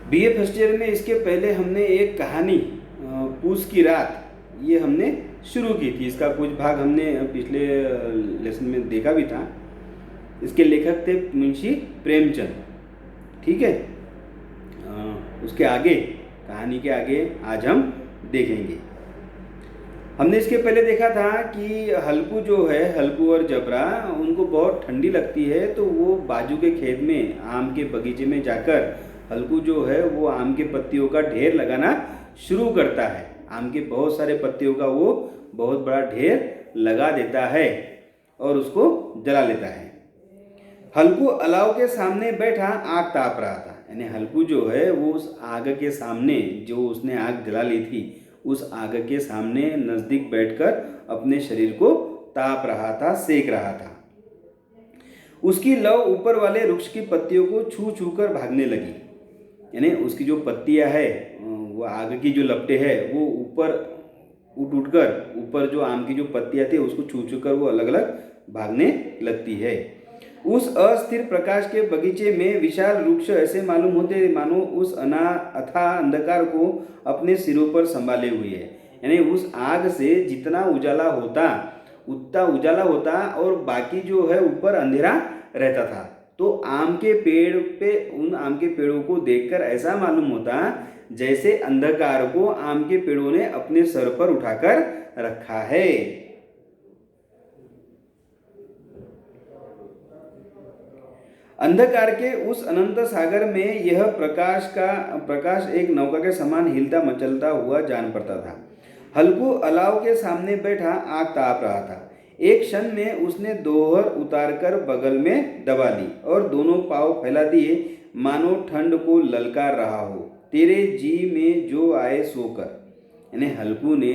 BA first year में इसके पहले हमने एक कहानी पूस की रात ये हमने शुरू की थी। इसका कुछ भाग हमने पिछले लेसन में देखा भी था। इसके लेखक थे मुंशी प्रेमचंद। ठीक है, उसके आगे, कहानी के आगे आज हम देखेंगे। हमने इसके पहले देखा था कि हल्कू जो है, हल्कू और जबरा, उनको बहुत ठंडी लगती है तो वो बाजू के खेत में आम के बगीचे में जाकर हल्कू जो है वो आम के पत्तियों का ढेर लगाना शुरू करता है। आम के बहुत सारे पत्तियों का वो बहुत बड़ा ढेर लगा देता है और उसको जला लेता है। हल्कू अलाव के सामने बैठा आग ताप रहा था। यानी हल्कू जो है वो उस आग के सामने, जो उसने आग जला ली थी, उस आग के सामने नज़दीक बैठकर अपने शरीर को ताप रहा था, सेक रहा था। उसकी लौ ऊपर वाले वृक्ष की पत्तियों को छू छू कर भागने लगी। यानी उसकी जो पत्तियां है, वो आग की जो लपटें है, वो ऊपर उठ कर ऊपर जो आम की जो पत्तियां थी उसको छू छू कर वो अलग अलग भागने लगती है। उस अस्थिर प्रकाश के बगीचे में विशाल वृक्ष ऐसे मालूम होते मानो उस अथाह अंधकार को अपने सिरों पर संभाले हुए है। यानी उस आग से जितना उजाला होता उतना उजाला होता और बाकी जो है ऊपर अंधेरा रहता था। तो आम के पेड़ पे, उन आम के पेड़ों को देखकर ऐसा मालूम होता जैसे अंधकार को आम के पेड़ों ने अपने सर पर उठाकर रखा है। अंधकार के उस अनंत सागर में यह प्रकाश एक नौका के समान हिलता मचलता हुआ जान पड़ता था। हल्कू अलाव के सामने बैठा आग ताप रहा था। एक क्षण में उसने दोहर उतारकर बगल में दबा ली और दोनों पांव फैला दिए मानो ठंड को ललकार रहा हो। तेरे जी में जो आए सो कर। यानी हल्कू ने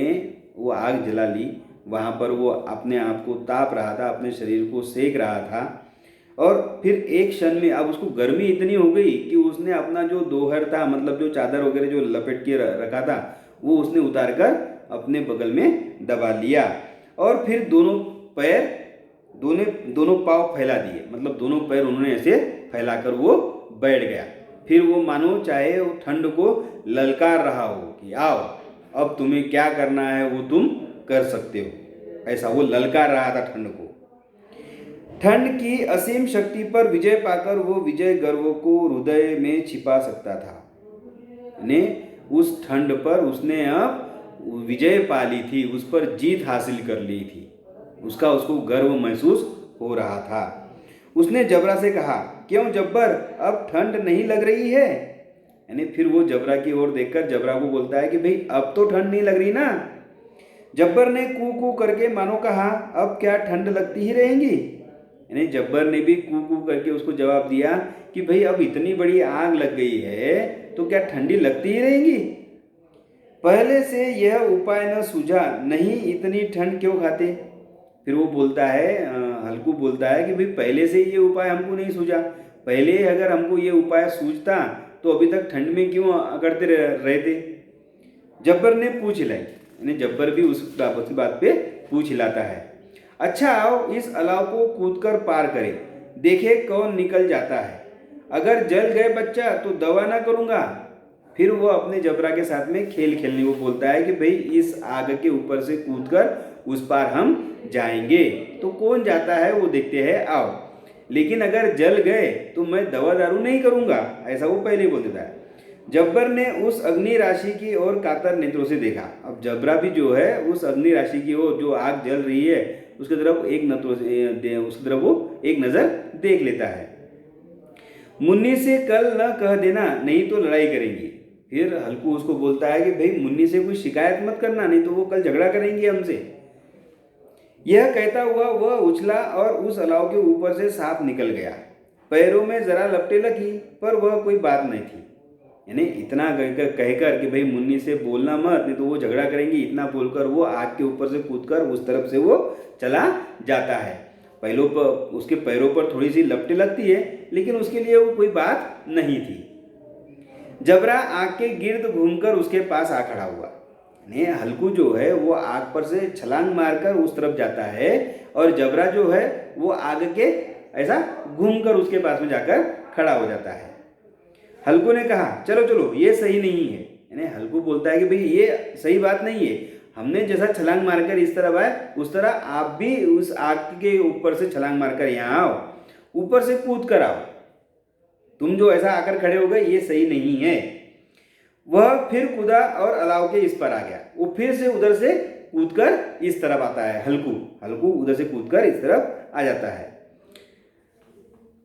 वो आग जला ली, वहाँ पर वो अपने आप को ताप रहा था, अपने शरीर को सेक रहा था। और फिर एक क्षण में अब उसको गर्मी इतनी हो गई कि उसने अपना जो दोहर था, मतलब जो चादर वगैरह जो लपेट के रखा था, वो उसने उतार कर अपने बगल में दबा लिया और फिर दोनों पाँव फैला दिए। मतलब दोनों पैर उन्होंने ऐसे फैलाकर वो बैठ गया। फिर वो मानो चाहे वो ठंड को ललकार रहा हो कि आओ, अब तुम्हें क्या करना है वो तुम कर सकते हो। ऐसा वो ललकार रहा था ठंड को। ठंड की असीम शक्ति पर विजय पाकर वो विजय गर्व को हृदय में छिपा सकता था। ने उस ठंड पर उसने अब विजय पा ली थी, उस पर जीत हासिल कर ली थी। उसको गर्व महसूस हो रहा था। उसने जबरा से कहा, क्यों जब्बर, अब ठंड नहीं लग रही है? यानी फिर वो जबरा की ओर देखकर जबरा को बोलता है कि भाई अब तो ठंड नहीं लग रही ना। जब्बर ने कू कू करके मानो कहा, अब क्या ठंड लगती ही रहेंगी? यानी जब्बर ने भी कू कू करके उसको जवाब दिया कि भाई अब इतनी बड़ी आग लग गई है तो क्या ठंडी लगती ही रहेंगी? पहले से यह उपाय न सूझा, नहीं इतनी ठंड क्यों खाते? फिर वो बोलता है, हल्कू बोलता है कि भाई पहले से ये उपाय हमको नहीं सूझा। पहले अगर हमको ये उपाय सूझता तो अभी तक ठंड में क्यों करते रहते? जब्बर ने पूछ लाई। यानी जब्बर भी उस बात पे पूछ हिलाता है। अच्छा आओ इस अलाव को कूदकर पार करें, देखे कौन निकल जाता है। अगर जल गए बच्चा तो दवा ना करूँगा। फिर वो अपने जबरा के साथ में खेल खेलने को बोलता है कि भाई इस आग के ऊपर से कूदकर उस पार हम जाएंगे, तो कौन जाता है वो देखते हैं, आओ। लेकिन अगर जल गए तो मैं दवा दारू नहीं करूँगा, ऐसा वो पहले ही बोल देता है। जब्बर ने उस अग्नि राशि की ओर कातर नेत्रों से देखा। अब जबरा भी जो है उस अग्नि राशि की ओर, जो आग जल रही है उसकी तरफ वो एक नज़र देख लेता है। मुन्नी से कल न कह देना, नहीं तो लड़ाई करेंगी। फिर हल्कू उसको बोलता है कि भाई मुन्नी से कोई शिकायत मत करना, नहीं तो वो कल झगड़ा करेंगी हमसे। यह कहता हुआ वह उछला और उस अलाव के ऊपर से सांप निकल गया। पैरों में जरा लपटे लगी पर वह कोई बात नहीं थी। यानी इतना कहकर कि भाई मुन्नी से बोलना मत, नहीं तो वो झगड़ा करेंगी, इतना बोलकर वो आग के ऊपर से कूदकर उस तरफ से वो चला जाता है। पहलों पर उसके पैरों पर थोड़ी सी लपटें लगती है, लेकिन उसके लिए वो कोई बात नहीं थी। जबरा आग के गिर्द घूमकर उसके पास आ खड़ा हुआ। ने हल्कू जो है वो आग पर से छलांग मारकर उस तरफ जाता है और जबरा जो है वो आग के ऐसा घूमकर उसके पास में जाकर खड़ा हो जाता है। हल्कू ने कहा चलो चलो ये सही नहीं है। यानी हल्कू बोलता है कि भाई ये सही बात नहीं है, हमने जैसा छलांग मारकर इस तरफ आए उस तरह आप भी उस आग के ऊपर से छलांग मारकर यहाँ आओ, ऊपर से कूद कर आओ, तुम जो ऐसा आकर खड़े हो गए ये सही नहीं है। वह फिर कूदा और अलाव के इस पर आ गया। वो फिर से उधर से कूदकर इस तरफ आता है। हल्कू हल्कू उधर से कूदकर इस तरफ आ जाता है।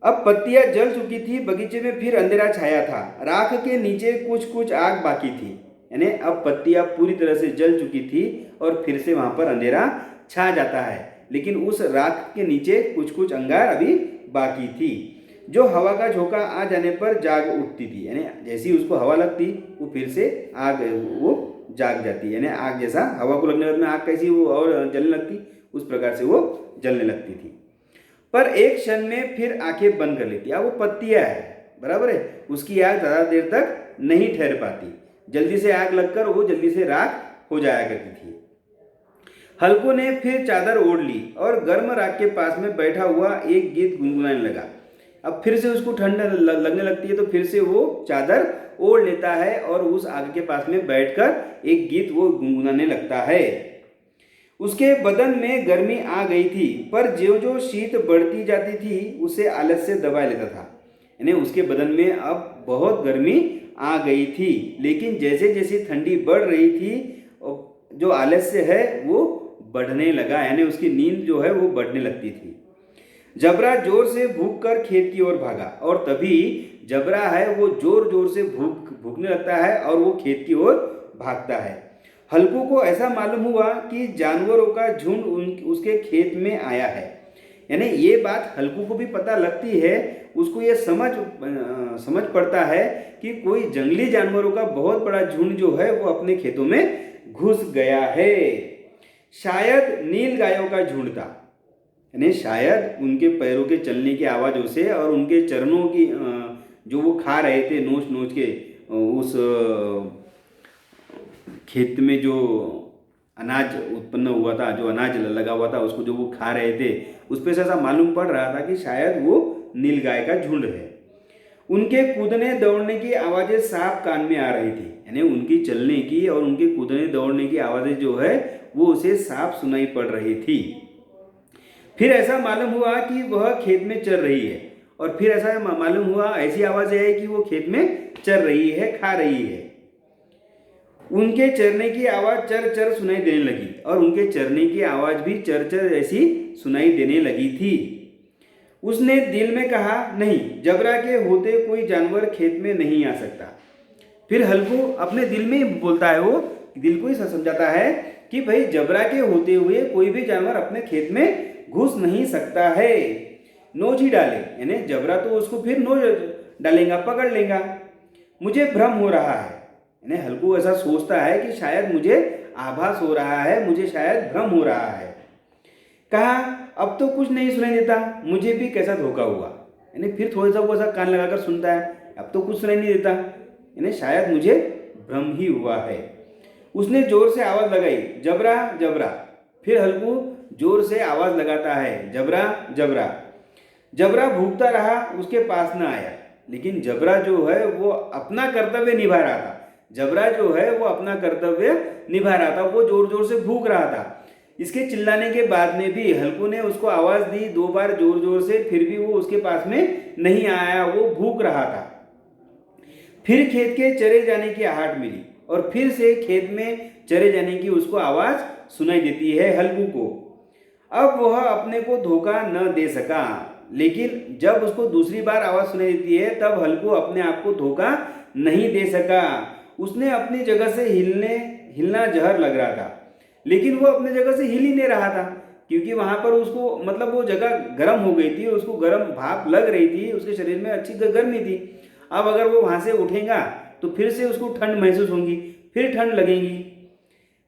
अब पत्तियां जल चुकी थी, बगीचे में फिर अंधेरा छाया था, राख के नीचे कुछ कुछ आग बाकी थी। यानी अब पत्तियां पूरी तरह से जल चुकी थी और फिर से वहां पर अंधेरा छा जाता है, लेकिन उस राख के नीचे कुछ कुछ अंगार अभी बाकी थी, जो हवा का झोंका आ जाने पर जाग उठती थी। यानी जैसी उसको हवा लगती वो फिर से आग वो जाग जाती, यानी आग जैसा हवा को लगने के बाद में आग कैसी वो और जलने लगती, उस प्रकार से वो जलने लगती थी। पर एक क्षण में फिर आंखें बंद कर लेती। अब वो पत्तियां है, बराबर है, उसकी आग ज़्यादा देर तक नहीं ठहर पाती, जल्दी से आग लगकर वो जल्दी से राख हो जाया करती थी। हल्कू ने फिर चादर ओढ़ ली और गर्म राख के पास में बैठा हुआ एक गीत गुनगुनाने लगा। अब फिर से उसको ठंड लगने लगती है तो फिर से वो चादर ओढ़ लेता है और उस आग के पास में बैठकर एक गीत वो गुनगुनाने लगता है। उसके बदन में गर्मी आ गई थी, पर ज्यों ज्यों शीत बढ़ती जाती थी उसे आलस से दबा लेता था। यानी उसके बदन में अब बहुत गर्मी आ गई थी, लेकिन जैसे जैसे ठंडी बढ़ रही थी जो आलस्य है वो बढ़ने लगा, यानी उसकी नींद जो है वो बढ़ने लगती थी। जबरा जोर से भूख कर खेत की ओर भागा और तभी जबरा है वो जोर जोर से भूखने लगता है और वो खेत की ओर भागता है। हल्कू को ऐसा मालूम हुआ कि जानवरों का झुंड उसके खेत में आया है। यानी ये बात हल्कू को भी पता लगती है, उसको ये समझ पड़ता है कि कोई जंगली जानवरों का बहुत बड़ा झुंड जो है वो अपने खेतों में घुस गया है। शायद नील गायों का झुंड था, यानी शायद उनके पैरों के चलने की आवाज़ों से और उनके चरणों की जो वो खा रहे थे नोच नोच के उस खेत में जो अनाज उत्पन्न हुआ था, जो अनाज लगा हुआ था उसको जो वो खा रहे थे, उस पर से ऐसा मालूम पड़ रहा था कि शायद वो नीलगाय का झुंड है। उनके कूदने दौड़ने की आवाज़ें साफ कान में आ रही थी, यानी उनकी चलने की और उनके कूदने दौड़ने की आवाज़ें जो है वो उसे साफ सुनाई पड़ रही थी। फिर ऐसा मालूम हुआ कि वह खेत में चर रही है, और फिर ऐसा मालूम हुआ, ऐसी आवाज़ें है कि वो खेत में चर रही है, खा रही है। उनके चरने की आवाज़ चर चर सुनाई देने लगी और उनके चरने की आवाज़ भी चर चर ऐसी सुनाई देने लगी थी। उसने दिल में कहा, नहीं, जबरा के होते कोई जानवर खेत में नहीं आ सकता। फिर हल्कू अपने दिल में ही बोलता है, वो दिल को ही समझाता है कि भाई जबरा के होते हुए कोई भी जानवर अपने खेत में घुस नहीं सकता है, नोच ही डाले, यानी जबरा तो उसको फिर नोच डालेगा, पकड़ लेगा। मुझे भ्रम हो रहा है, यानी हल्कू ऐसा सोचता है कि शायद मुझे आभास हो रहा है, मुझे शायद भ्रम हो रहा है। कहा, अब तो कुछ नहीं सुनाई देता, मुझे भी कैसा धोखा हुआ। यानी फिर थोड़ा सा वो ऐसा कान लगाकर सुनता है, अब तो कुछ सुनाई नहीं देता, यानी शायद मुझे भ्रम ही हुआ है। उसने जोर से आवाज़ लगाई, जबरा जबरा। फिर हल्कू जोर से आवाज़ लगाता है, जबरा जबरा। जबरा भूखता रहा, उसके पास न आया, लेकिन जबरा जो है वो अपना कर्तव्य निभा रहा था। जबरा जो है वो अपना कर्तव्य निभा रहा था, वो जोर जोर से भूख रहा था। इसके चिल्लाने के बाद में भी हल्कू ने उसको आवाज़ दी 2 बार जोर जोर से, फिर भी वो उसके पास में नहीं आया, वो भूख रहा था। फिर खेत के चरे जाने की आहट मिली और फिर से खेत में चरे जाने की उसको आवाज़ सुनाई देती है हल्कू को। अब वह अपने को धोखा न दे सका, लेकिन जब उसको दूसरी बार आवाज़ सुनाई देती है तब हल्कू अपने आप को धोखा नहीं दे सका। उसने अपनी जगह से हिलना जहर लग रहा था, लेकिन वो अपनी जगह से हिल ही नहीं रहा था, क्योंकि वहाँ पर उसको मतलब वो जगह गर्म हो गई थी, उसको गर्म भाप लग रही थी, उसके शरीर में अच्छी गर्मी थी। अब अगर वो वहाँ से उठेगा तो फिर से उसको ठंड महसूस होगी, फिर ठंड लगेगी।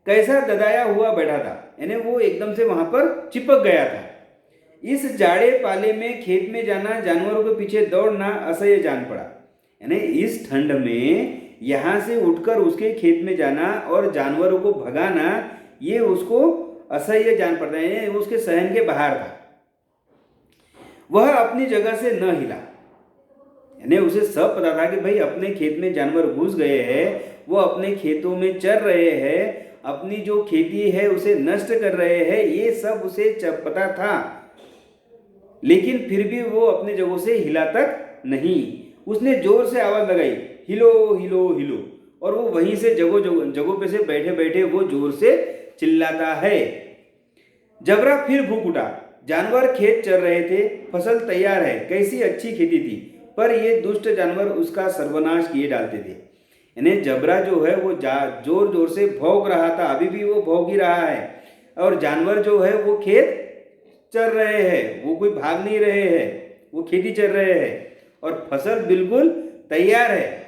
कैसा ददाया हुआ बैठा था, यानी वो एकदम से वहाँ पर चिपक गया था। इस जाड़े पाले में खेत में जाना, जानवरों के पीछे दौड़ना असह्य जान पड़ा। यानी इस ठंड में यहाँ से उठकर उसके खेत में जाना और जानवरों को भगाना, ये उसको असह्य जान पड़ता है, वो उसके सहन के बाहर था। वह अपनी जगह से न हिला, यानी उसे सब पता था कि भाई अपने खेत में जानवर घुस गए हैं, वो अपने खेतों में चर रहे हैं, अपनी जो खेती है उसे नष्ट कर रहे हैं, ये सब उसे पता था। लेकिन फिर भी वो अपने जगहों से हिला तक नहीं। उसने जोर से आवाज लगाई, हिलो हिलो हिलो, और वो वहीं से जगहों पे से बैठे बैठे वो जोर से चिल्लाता है। जबरा फिर भूख उठा। जानवर खेत चर रहे थे, फसल तैयार है, कैसी अच्छी खेती थी, पर ये दुष्ट जानवर उसका सर्वनाश किए डालते थे। यानी जबरा जो है वो जोर जोर से भौंक रहा था, अभी भी वो भौंक ही रहा है, और जानवर जो है वो खेत चर रहे हैं, वो कोई भाग नहीं रहे हैं, वो खेती चर रहे हैं, और फसल बिल्कुल तैयार है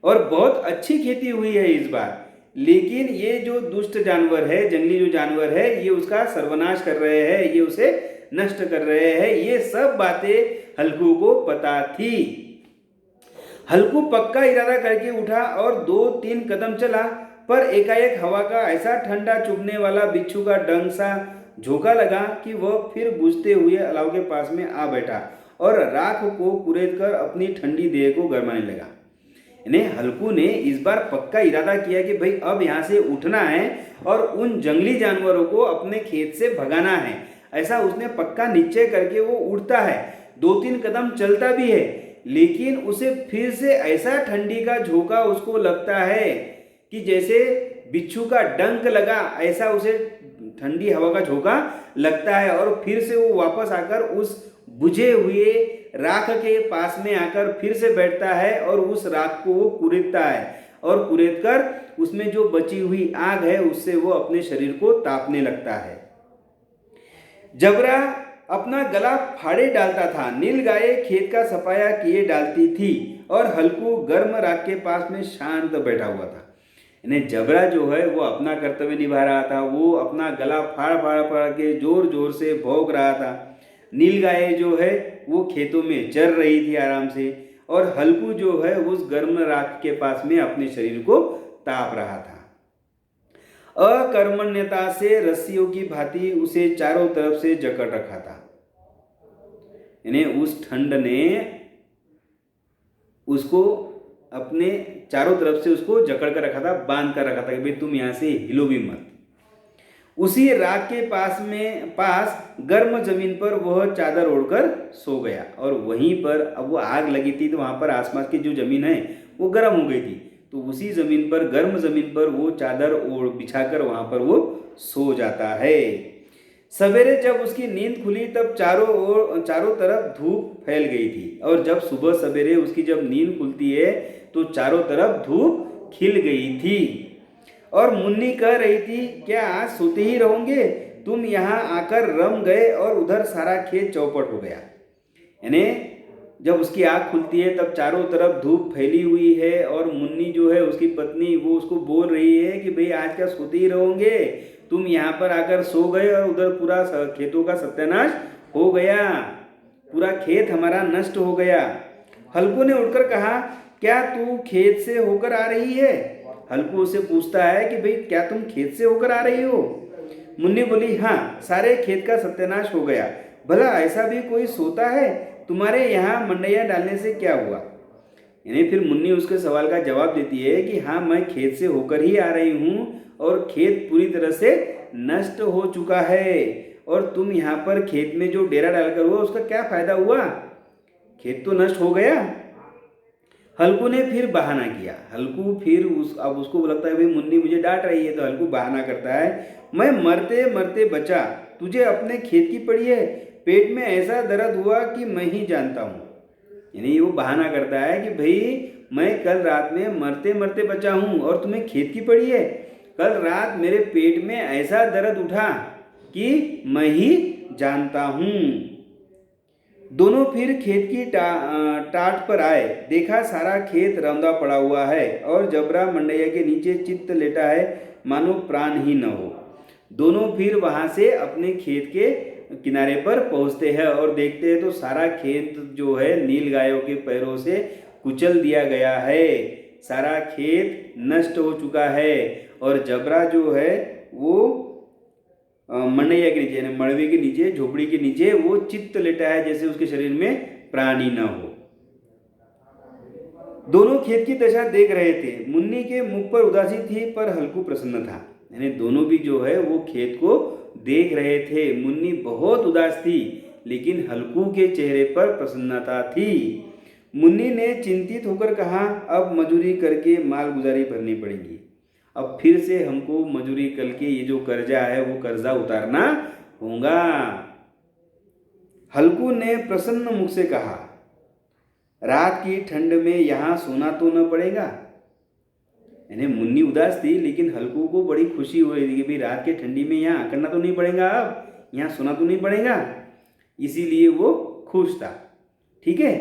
और बहुत अच्छी खेती हुई है इस बार। लेकिन ये जो दुष्ट जानवर है, जंगली जो जानवर है, ये उसका सर्वनाश कर रहे हैं, ये उसे नष्ट कर रहे हैं। ये सब बातें हल्कू को पता थी। हल्कू पक्का इरादा करके उठा और 2-3 कदम चला, पर एकाएक हवा का ऐसा ठंडा चुभने वाला बिच्छू का डंक सा झोंका लगा कि वह फिर बुझते हुए अलाव के पास में आ बैठा और राख को कुरेद कर अपनी ठंडी देह को गरमाने लगा। यानी हल्कू ने इस बार पक्का इरादा किया कि भाई अब यहाँ से उठना है और उन जंगली जानवरों को अपने खेत से भगाना है। ऐसा उसने पक्का निश्चय करके वो उठता है, 2-3 कदम चलता भी है, लेकिन उसे फिर से ऐसा ठंडी का झोंका उसको लगता है कि जैसे बिच्छू का डंक लगा, ऐसा उसे ठंडी हवा का झोंका लगता है। और फिर से वो वापस आकर उस बुझे हुए राख के पास में आकर फिर से बैठता है और उस राख को वो कुरेदता है, और कुरेद कर उसमें जो बची हुई आग है उससे वो अपने शरीर को तापने लगता है। जबरा अपना गला फाड़े डालता था, नीलगाय खेत का सफाया किए डालती थी, और हल्कू गर्म राख के पास में शांत बैठा हुआ था। यानी जबरा जो है वो अपना कर्तव्य निभा रहा था, वो अपना गला फाड़ फाड़ फाड़ के जोर जोर से भौंक रहा था। नीलगाय जो है वो खेतों में चर रही थी आराम से, और हल्कू जो है उस गर्म राख के पास में अपने शरीर को ताप रहा था। अकर्मण्यता से रस्सियों की भांति उसे चारों तरफ से जकड़ रखा था। यानी उस ठंड ने उसको अपने चारों तरफ से उसको जकड़ कर रखा था, बांध कर रखा था कि भाई तुम यहाँ से हिलो भी मत। उसी राख के पास गर्म जमीन पर वह चादर ओढ़कर सो गया, और वहीं पर अब वो आग लगी थी तो वहाँ पर आसपास की जो जमीन है वो गर्म हो गई थी, तो उसी जमीन पर, गर्म जमीन पर वो चादर ओढ़ बिछाकर वहाँ पर वो सो जाता है। सवेरे जब उसकी नींद खुली तब चारों तरफ धूप फैल गई थी, और जब सुबह सवेरे उसकी जब नींद खुलती है तो चारों तरफ धूप खिल गई थी। और मुन्नी कह रही थी, क्या आज सोते ही रहोगे? तुम यहाँ आकर रम गए और उधर सारा खेत चौपट हो गया। यानी जब उसकी आँख खुलती है तब चारों तरफ धूप फैली हुई है, और मुन्नी जो है उसकी पत्नी वो उसको बोल रही है कि भाई आज क्या सोते ही रहोगे? तुम यहाँ पर आकर सो गए और उधर पूरा खेतों का सत्यानाश हो गया, पूरा खेत हमारा नष्ट हो गया। हल्कू ने उठकर कहा, क्या तू खेत से होकर आ रही है? हल्कू उसे पूछता है कि भाई क्या तुम खेत से होकर आ रही हो? मुन्नी बोली, हाँ, सारे खेत का सत्यानाश हो गया। भला ऐसा भी कोई सोता है? तुम्हारे यहाँ मंडैया डालने से क्या हुआ? यानी फिर मुन्नी उसके सवाल का जवाब देती है कि हाँ, मैं खेत से होकर ही आ रही हूँ और खेत पूरी तरह से नष्ट हो चुका है, और तुम यहाँ पर खेत में जो डेरा डालकर हुआ उसका क्या फायदा हुआ? खेत तो नष्ट हो गया। हल्कू ने फिर बहाना किया। हल्कू फिर अब उसको लगता है भाई मुन्नी मुझे डांट रही है, तो हल्कू बहाना करता है, मैं मरते मरते बचा, तुझे अपने खेत की पड़ी है, पेट में ऐसा दर्द हुआ कि मैं ही जानता हूँ। यानी वो बहाना करता है कि भाई मैं कल रात में मरते मरते बचा हूँ और तुम्हें खेत की पड़ी है। कल रात मेरे पेट में ऐसा दर्द उठा कि मैं ही जानता हूँ। दोनों फिर खेत की टाट पर आए, देखा सारा खेत रौंदा पड़ा हुआ है और जबरा मंडैया के नीचे चित्त लेटा है, मानो प्राण ही न हो। दोनों फिर वहाँ से अपने खेत के किनारे पर पहुँचते हैं और देखते हैं तो सारा खेत जो है नीलगायों के पैरों से कुचल दिया गया है, सारा खेत नष्ट हो चुका है, और जबरा जो है वो मंडैया के नीचे यानी मड़वे के नीचे, झोपड़ी के नीचे वो चित्त लेटा है, जैसे उसके शरीर में प्राण ही न हो। दोनों खेत की दशा देख रहे थे। मुन्नी के मुख पर उदासी थी पर हल्कू प्रसन्न था। यानी दोनों भी जो है वो खेत को देख रहे थे। मुन्नी बहुत उदास थी लेकिन हल्कू के चेहरे पर प्रसन्नता थी। मुन्नी ने चिंतित होकर कहा, अब मजूरी करके मालगुजारी भरनी पड़ेगी। अब फिर से हमको मजूरी करके ये जो कर्जा है वो कर्जा उतारना होगा। हल्कू ने प्रसन्न मुख से कहा, रात की ठंड में यहाँ सोना तो न पड़ेगा। यानी मुन्नी उदास थी लेकिन हल्कू को बड़ी खुशी हो रही थी कि भाई रात के ठंडी में यहाँ करना तो नहीं पड़ेगा, अब यहाँ सोना तो नहीं पड़ेगा, इसीलिए वो खुश था। ठीक है,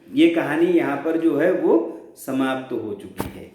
ये कहानी यहाँ पर जो है वो समाप्त हो चुकी है।